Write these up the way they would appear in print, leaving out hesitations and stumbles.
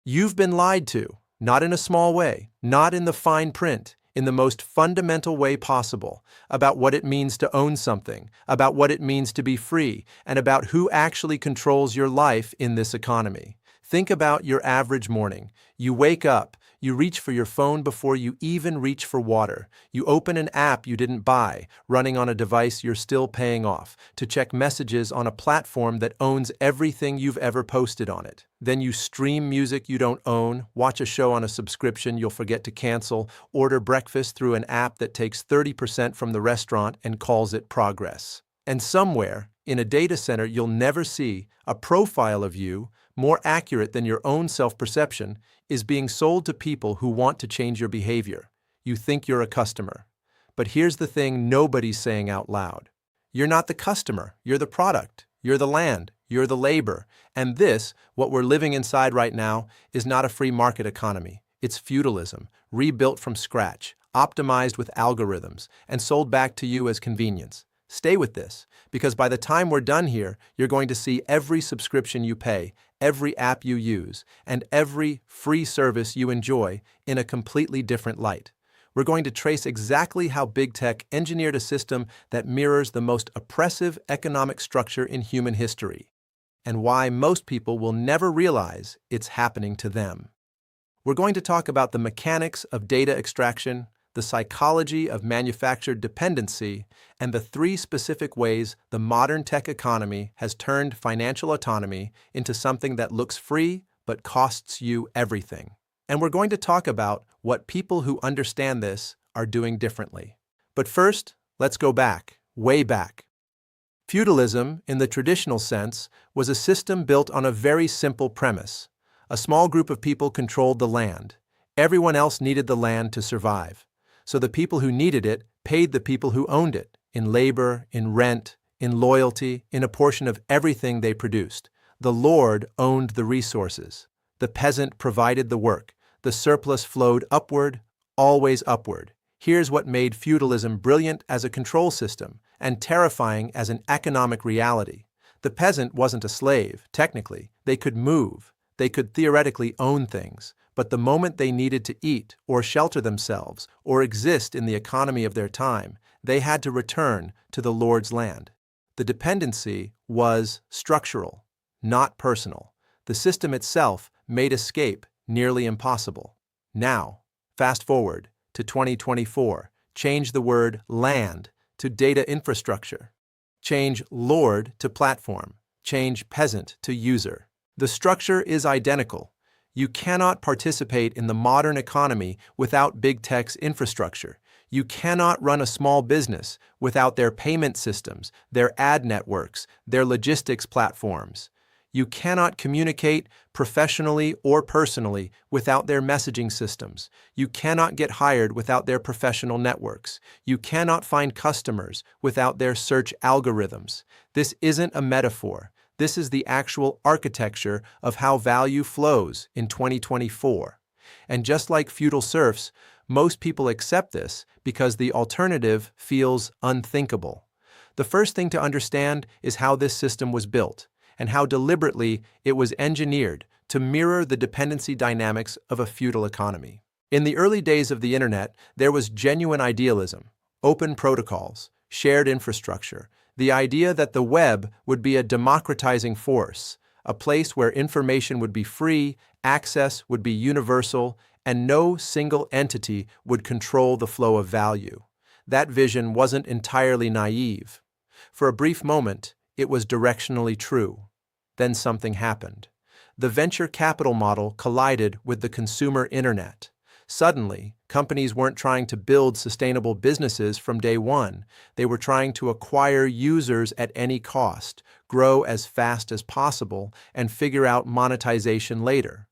You've been lied to, not in a small way, not in the fine print, in the most fundamental way possible, about what it means to own something, about what it means to be free, and about who actually controls your life in this economy. Think about your average morning. You wake up, you reach for your phone before you even reach for water. You open an app you didn't buy, running on a device you're still paying off, to check messages on a platform that owns everything you've ever posted on it. Then you stream music you don't own, watch a show on a subscription you'll forget to cancel, order breakfast through an app that takes 30% from the restaurant and calls it progress. And somewhere, in a data center you'll never see, a profile of you, more accurate than your own self-perception, is being sold to people who want to change your behavior. You think you're a customer. But here's the thing nobody's saying out loud. You're not the customer, you're the product, you're the land, you're the labor. And this, what we're living inside right now, is not a free market economy. It's feudalism, rebuilt from scratch, optimized with algorithms, and sold back to you as convenience. Stay with this, because by the time we're done here, you're going to see every subscription you pay, every app you use, and every free service you enjoy in a completely different light. We're going to trace exactly how big tech engineered a system that mirrors the most oppressive economic structure in human history, and why most people will never realize it's happening to them. We're going to talk about the mechanics of data extraction, the psychology of manufactured dependency, and the 3 specific ways the modern tech economy has turned financial autonomy into something that looks free but costs you everything. And we're going to talk about what people who understand this are doing differently. But first, let's go back, way back. Feudalism, in the traditional sense, was a system built on a very simple premise. A small group of people controlled the land. Everyone else needed the land to survive. So the people who needed it paid the people who owned it, in labor, in rent, in loyalty, in a portion of everything they produced. The lord owned the resources. The peasant provided the work. The surplus flowed upward, always upward. Here's what made feudalism brilliant as a control system and terrifying as an economic reality. The peasant wasn't a slave, technically. They could move. They could theoretically own things. But the moment they needed to eat or shelter themselves or exist in the economy of their time, they had to return to the Lord's land. The dependency was structural, not personal. The system itself made escape nearly impossible. Now, fast forward to 2024, change the word land to data infrastructure. Change Lord to platform. Change peasant to user. The structure is identical. You cannot participate in the modern economy without big tech's infrastructure. You cannot run a small business without their payment systems, their ad networks, their logistics platforms. You cannot communicate professionally or personally without their messaging systems. You cannot get hired without their professional networks. You cannot find customers without their search algorithms. This isn't a metaphor. This is the actual architecture of how value flows in 2024. And just like feudal serfs, most people accept this because the alternative feels unthinkable. The first thing to understand is how this system was built and how deliberately it was engineered to mirror the dependency dynamics of a feudal economy. In the early days of the internet, there was genuine idealism, open protocols, shared infrastructure, the idea that the web would be a democratizing force, a place where information would be free, access would be universal, and no single entity would control the flow of value. That vision wasn't entirely naive. For a brief moment, it was directionally true. Then something happened. The venture capital model collided with the consumer internet. Suddenly, companies weren't trying to build sustainable businesses from day one. They were trying to acquire users at any cost, grow as fast as possible, and figure out monetization later.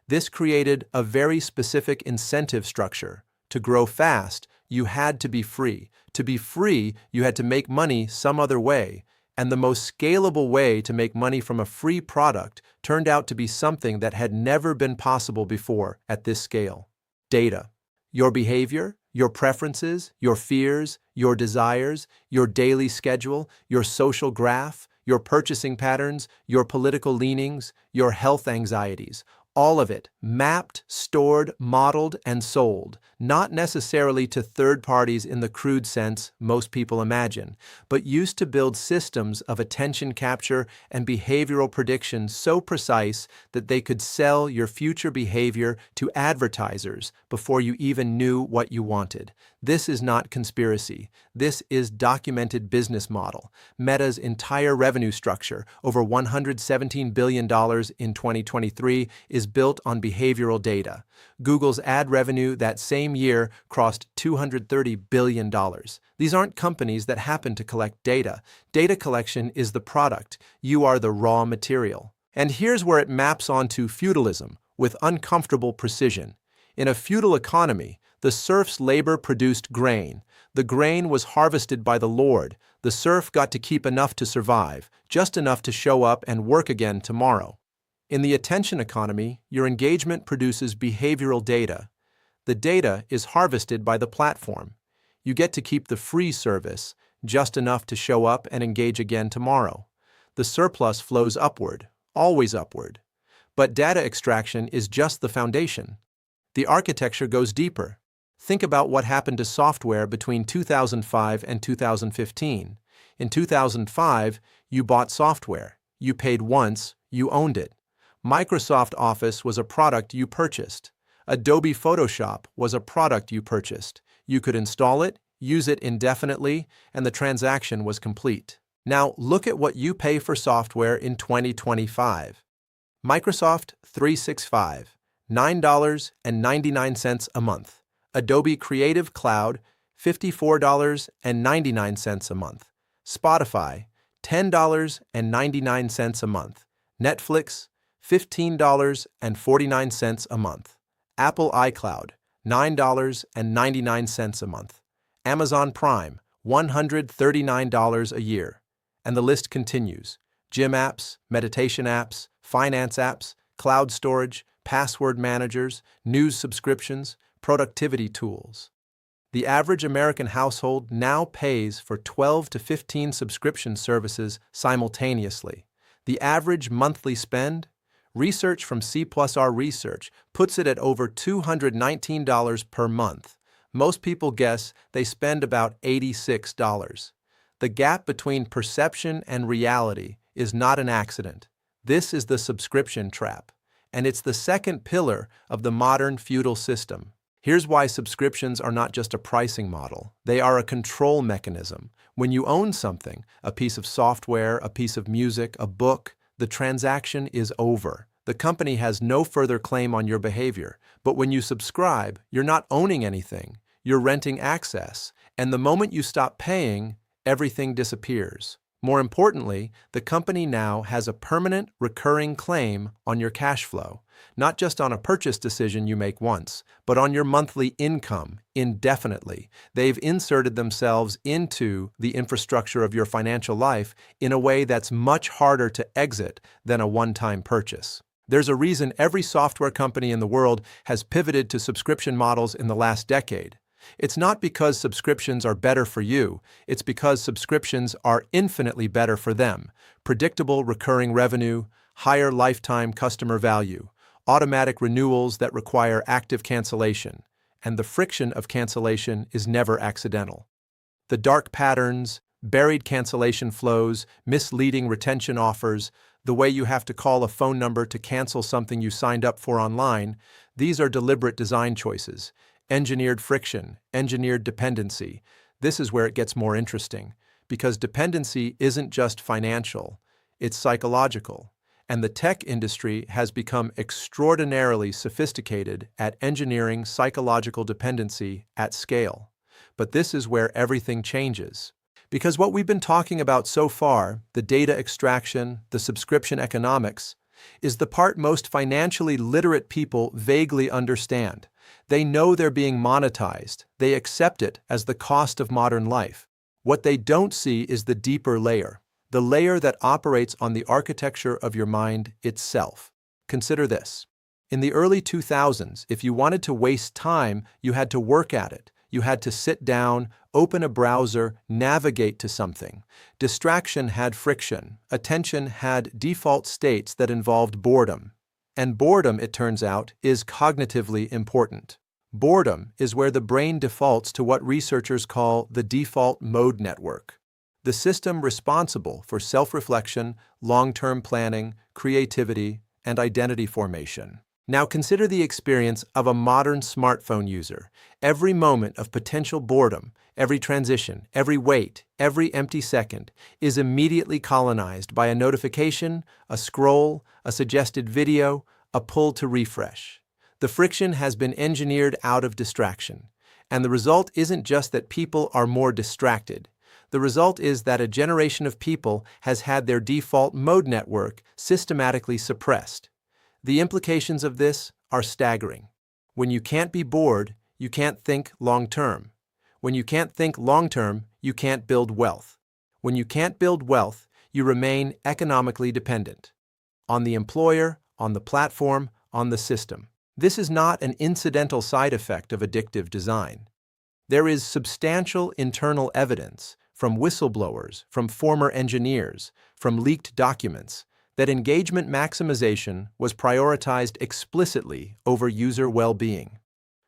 This created a very specific incentive structure. To grow fast, you had to be free. To be free, you had to make money some other way. And the most scalable way to make money from a free product turned out to be something that had never been possible before at this scale. Data. Your behavior, your preferences, your fears, your desires, your daily schedule, your social graph, your purchasing patterns, your political leanings, your health anxieties. All of it, mapped, stored, modeled, and sold, not necessarily to third parties in the crude sense most people imagine, but used to build systems of attention capture and behavioral prediction so precise that they could sell your future behavior to advertisers before you even knew what you wanted. This is not conspiracy. This is documented business model. Meta's entire revenue structure, over $117 billion in 2023, is built on behavioral data. Google's ad revenue that same year crossed $230 billion. These aren't companies that happen to collect data. Data collection is the product. You are the raw material. And here's where it maps onto feudalism with uncomfortable precision. In a feudal economy, the serf's labor produced grain. The grain was harvested by the lord. The serf got to keep enough to survive, just enough to show up and work again tomorrow. In the attention economy, your engagement produces behavioral data. The data is harvested by the platform. You get to keep the free service, just enough to show up and engage again tomorrow. The surplus flows upward, always upward. But data extraction is just the foundation. The architecture goes deeper. Think about what happened to software between 2005 and 2015. In 2005, you bought software. You paid once, you owned it. Microsoft Office was a product you purchased. Adobe Photoshop was a product you purchased. You could install it, use it indefinitely, and the transaction was complete. Now look at what you pay for software in 2025. Microsoft 365, $9.99 a month. Adobe Creative Cloud, $54.99 a month. Spotify, $10.99 a month. Netflix, $15.49 a month. Apple iCloud, $9.99 a month. Amazon Prime, $139 a year. And the list continues. Gym apps, meditation apps, finance apps, cloud storage, password managers, news subscriptions, productivity tools. The average American household now pays for 12 to 15 subscription services simultaneously. The average monthly spend? Research from C+R Research puts it at over $219 per month. Most people guess they spend about $86. The gap between perception and reality is not an accident. This is the subscription trap, and it's the second pillar of the modern feudal system. Here's why subscriptions are not just a pricing model. They are a control mechanism. When you own something, a piece of software, a piece of music, a book, the transaction is over. The company has no further claim on your behavior. But when you subscribe, you're not owning anything. You're renting access. And the moment you stop paying, everything disappears. More importantly, the company now has a permanent, recurring claim on your cash flow, not just on a purchase decision you make once, but on your monthly income indefinitely. They've inserted themselves into the infrastructure of your financial life in a way that's much harder to exit than a one-time purchase. There's a reason every software company in the world has pivoted to subscription models in the last decade. It's not because subscriptions are better for you, it's because subscriptions are infinitely better for them. Predictable recurring revenue, higher lifetime customer value, automatic renewals that require active cancellation, and the friction of cancellation is never accidental. The dark patterns, buried cancellation flows, misleading retention offers, the way you have to call a phone number to cancel something you signed up for online, these are deliberate design choices. Engineered friction, engineered dependency. This is where it gets more interesting, because dependency isn't just financial, it's psychological. And the tech industry has become extraordinarily sophisticated at engineering psychological dependency at scale. But this is where everything changes. Because what we've been talking about so far, the data extraction, the subscription economics, is the part most financially literate people vaguely understand. They know they're being monetized. They accept it as the cost of modern life. What they don't see is the deeper layer, the layer that operates on the architecture of your mind itself. Consider this. In the early 2000s, if you wanted to waste time, you had to work at it. You had to sit down, open a browser, navigate to something. Distraction had friction. Attention had default states that involved boredom. And boredom, it turns out, is cognitively important. Boredom is where the brain defaults to what researchers call the default mode network, the system responsible for self-reflection, long-term planning, creativity, and identity formation. Now consider the experience of a modern smartphone user. Every moment of potential boredom, every transition, every wait, every empty second is immediately colonized by a notification, a scroll, a suggested video, a pull to refresh. The friction has been engineered out of distraction, and the result isn't just that people are more distracted. The result is that a generation of people has had their default mode network systematically suppressed. The implications of this are staggering. When you can't be bored, you can't think long-term. When you can't think long-term, you can't build wealth. When you can't build wealth, you remain economically dependent on the employer, on the platform, on the system. This is not an incidental side effect of addictive design. There is substantial internal evidence from whistleblowers, from former engineers, from leaked documents, that engagement maximization was prioritized explicitly over user well-being.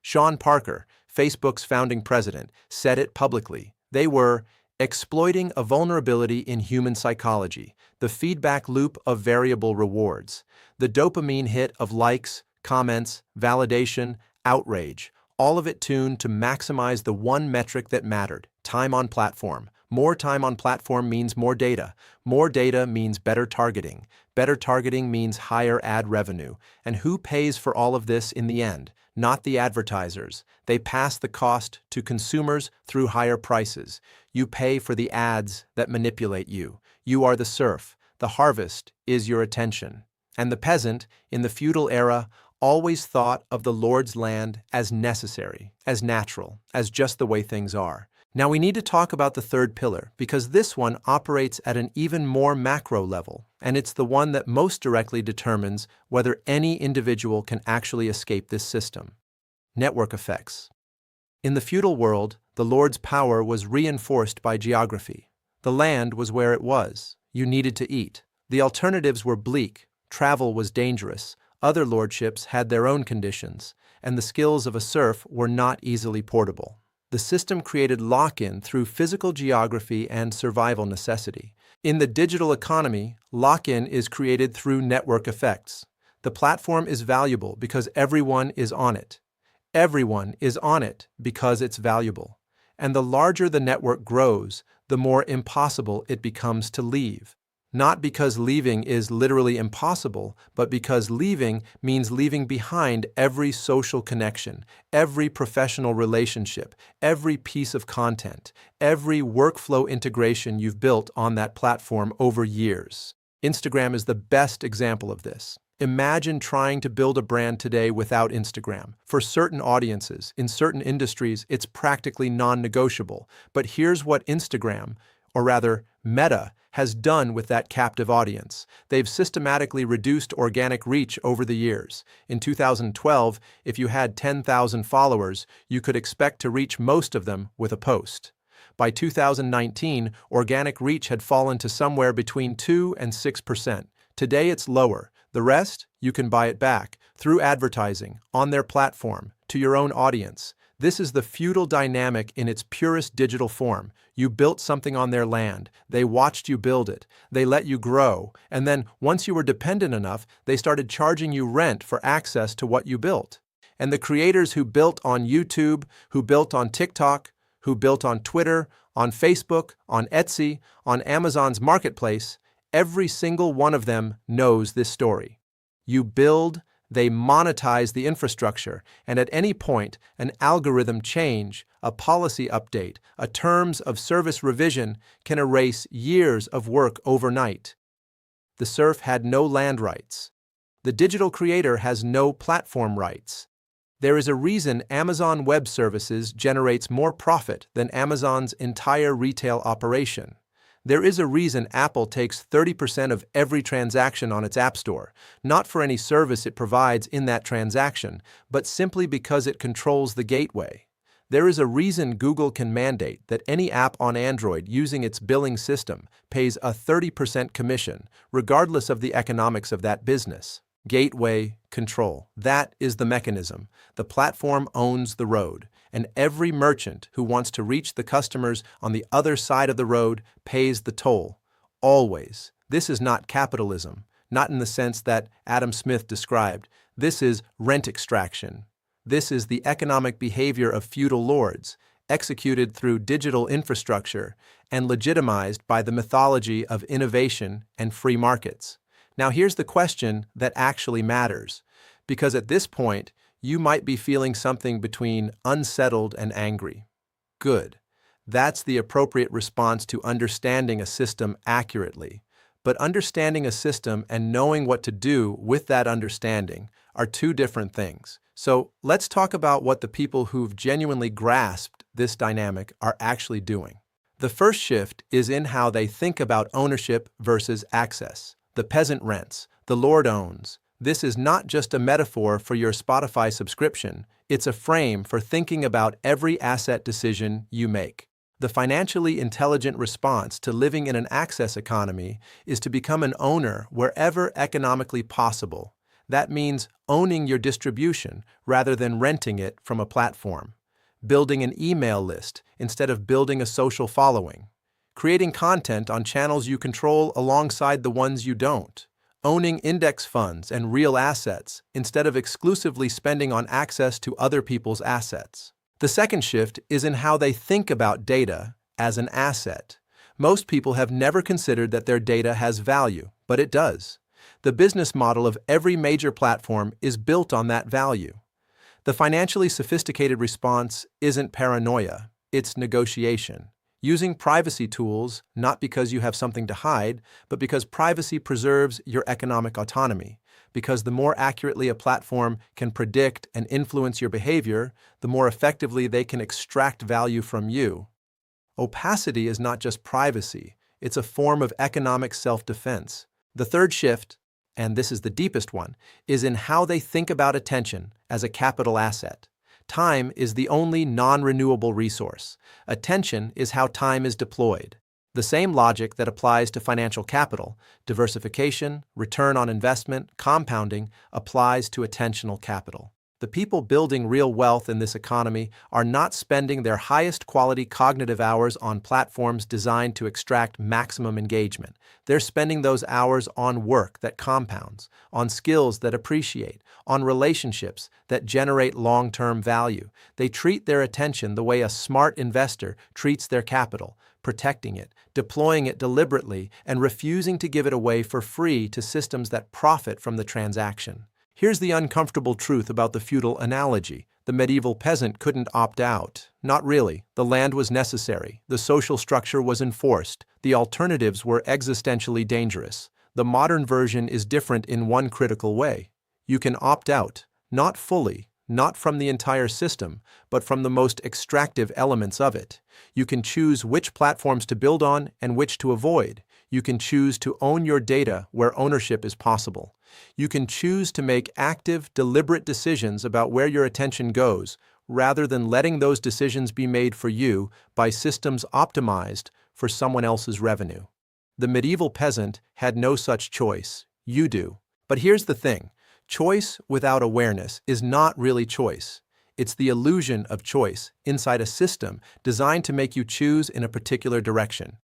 Sean Parker, Facebook's founding president, said it publicly. They were exploiting a vulnerability in human psychology, the feedback loop of variable rewards, the dopamine hit of likes, comments, validation, outrage, all of it tuned to maximize the one metric that mattered: time on platform. More time on platform means more data. More data means better targeting. Better targeting means higher ad revenue. And who pays for all of this in the end? Not the advertisers. They pass the cost to consumers through higher prices. You pay for the ads that manipulate you. You are the serf. The harvest is your attention. And the peasant, in the feudal era, always thought of the Lord's land as necessary, as natural, as just the way things are. Now we need to talk about the third pillar, because this one operates at an even more macro level, and it's the one that most directly determines whether any individual can actually escape this system. Network effects. In the feudal world, the Lord's power was reinforced by geography. The land was where it was. You needed to eat. The alternatives were bleak. Travel was dangerous. Other lordships had their own conditions, and the skills of a serf were not easily portable. The system created lock-in through physical geography and survival necessity. In the digital economy, lock-in is created through network effects. The platform is valuable because everyone is on it. Everyone is on it because it's valuable. And the larger the network grows, the more impossible it becomes to leave. Not because leaving is literally impossible, but because leaving means leaving behind every social connection, every professional relationship, every piece of content, every workflow integration you've built on that platform over years. Instagram is the best example of this. Imagine trying to build a brand today without Instagram. For certain audiences, in certain industries, it's practically non-negotiable. But here's what Instagram, or rather Meta, has done with that captive audience. They've systematically reduced organic reach over the years. In 2012, if you had 10,000 followers, you could expect to reach most of them with a post. By 2019, organic reach had fallen to somewhere between 2 and 6%. Today it's lower. The rest, you can buy it back through advertising, on their platform, to your own audience. This is the feudal dynamic in its purest digital form. You built something on their land, they watched you build it, they let you grow, and then once you were dependent enough, they started charging you rent for access to what you built. And the creators who built on YouTube, who built on TikTok, who built on Twitter, on Facebook, on Etsy, on Amazon's marketplace, every single one of them knows this story. You build, they monetize the infrastructure, and at any point, an algorithm change, a policy update, a terms of service revision can erase years of work overnight. The serf had no land rights. The digital creator has no platform rights. There is a reason Amazon Web Services generates more profit than Amazon's entire retail operation. There is a reason Apple takes 30% of every transaction on its App Store, not for any service it provides in that transaction, but simply because it controls the gateway. There is a reason Google can mandate that any app on Android using its billing system pays a 30% commission, regardless of the economics of that business. Gateway control. That is the mechanism. The platform owns the road, and every merchant who wants to reach the customers on the other side of the road pays the toll. Always. This is not capitalism, not in the sense that Adam Smith described. This is rent extraction. This is the economic behavior of feudal lords, executed through digital infrastructure and legitimized by the mythology of innovation and free markets. Now here's the question that actually matters, because at this point, you might be feeling something between unsettled and angry. Good. That's the appropriate response to understanding a system accurately. But understanding a system and knowing what to do with that understanding are two different things. So let's talk about what the people who've genuinely grasped this dynamic are actually doing. The first shift is in how they think about ownership versus access. The peasant rents, the lord owns. This is not just a metaphor for your Spotify subscription, it's a frame for thinking about every asset decision you make. The financially intelligent response to living in an access economy is to become an owner wherever economically possible. That means owning your distribution rather than renting it from a platform, building an email list instead of building a social following, creating content on channels you control alongside the ones you don't, owning index funds and real assets instead of exclusively spending on access to other people's assets. The second shift is in how they think about data as an asset. Most people have never considered that their data has value, but it does. The business model of every major platform is built on that value. The financially sophisticated response isn't paranoia, it's negotiation. Using privacy tools not because you have something to hide, but because privacy preserves your economic autonomy. Because the more accurately a platform can predict and influence your behavior, the more effectively they can extract value from you. Opacity is not just privacy, it's a form of economic self-defense. The third shift, and this is the deepest one, is in how they think about attention as a capital asset. Time is the only non-renewable resource. Attention is how time is deployed. The same logic that applies to financial capital, diversification, return on investment, compounding, applies to attentional capital. The people building real wealth in this economy are not spending their highest quality cognitive hours on platforms designed to extract maximum engagement. They're spending those hours on work that compounds, on skills that appreciate, on relationships that generate long-term value. They treat their attention the way a smart investor treats their capital, protecting it, deploying it deliberately, and refusing to give it away for free to systems that profit from the transaction. Here's the uncomfortable truth about the feudal analogy. The medieval peasant couldn't opt out. Not really. The land was necessary. The social structure was enforced. The alternatives were existentially dangerous. The modern version is different in one critical way. You can opt out, not fully, not from the entire system, but from the most extractive elements of it. You can choose which platforms to build on and which to avoid. You can choose to own your data where ownership is possible. You can choose to make active, deliberate decisions about where your attention goes, rather than letting those decisions be made for you by systems optimized for someone else's revenue. The medieval peasant had no such choice. You do. But here's the thing. Choice without awareness is not really choice. It's the illusion of choice inside a system designed to make you choose in a particular direction,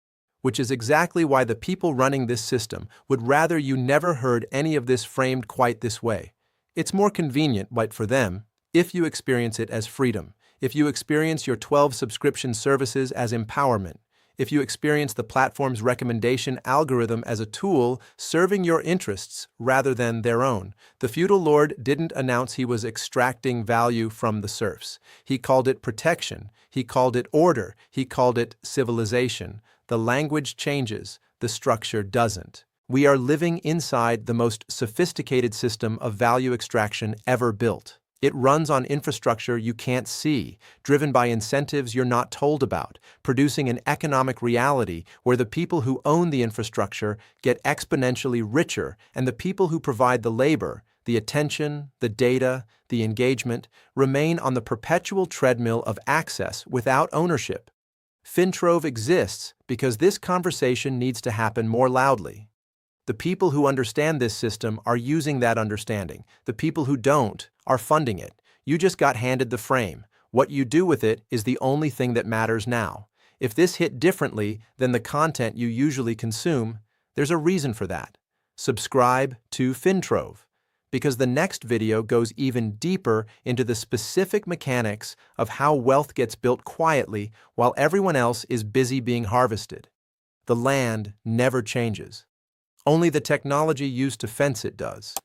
which is exactly why the people running this system would rather you never heard any of this framed quite this way. It's more convenient, but for them, if you experience it as freedom, if you experience your 12 subscription services as empowerment, if you experience the platform's recommendation algorithm as a tool serving your interests rather than their own. The feudal lord didn't announce he was extracting value from the serfs. He called it protection. He called it order. He called it civilization. The language changes, the structure doesn't. We are living inside the most sophisticated system of value extraction ever built. It runs on infrastructure you can't see, driven by incentives you're not told about, producing an economic reality where the people who own the infrastructure get exponentially richer and the people who provide the labor, the attention, the data, the engagement, remain on the perpetual treadmill of access without ownership. FinTrove exists because this conversation needs to happen more loudly. The people who understand this system are using that understanding. The people who don't are funding it. You just got handed the frame. What you do with it is the only thing that matters now. If this hit differently than the content you usually consume, there's a reason for that. Subscribe to FinTrove, because the next video goes even deeper into the specific mechanics of how wealth gets built quietly while everyone else is busy being harvested. The land never changes. Only the technology used to fence it does.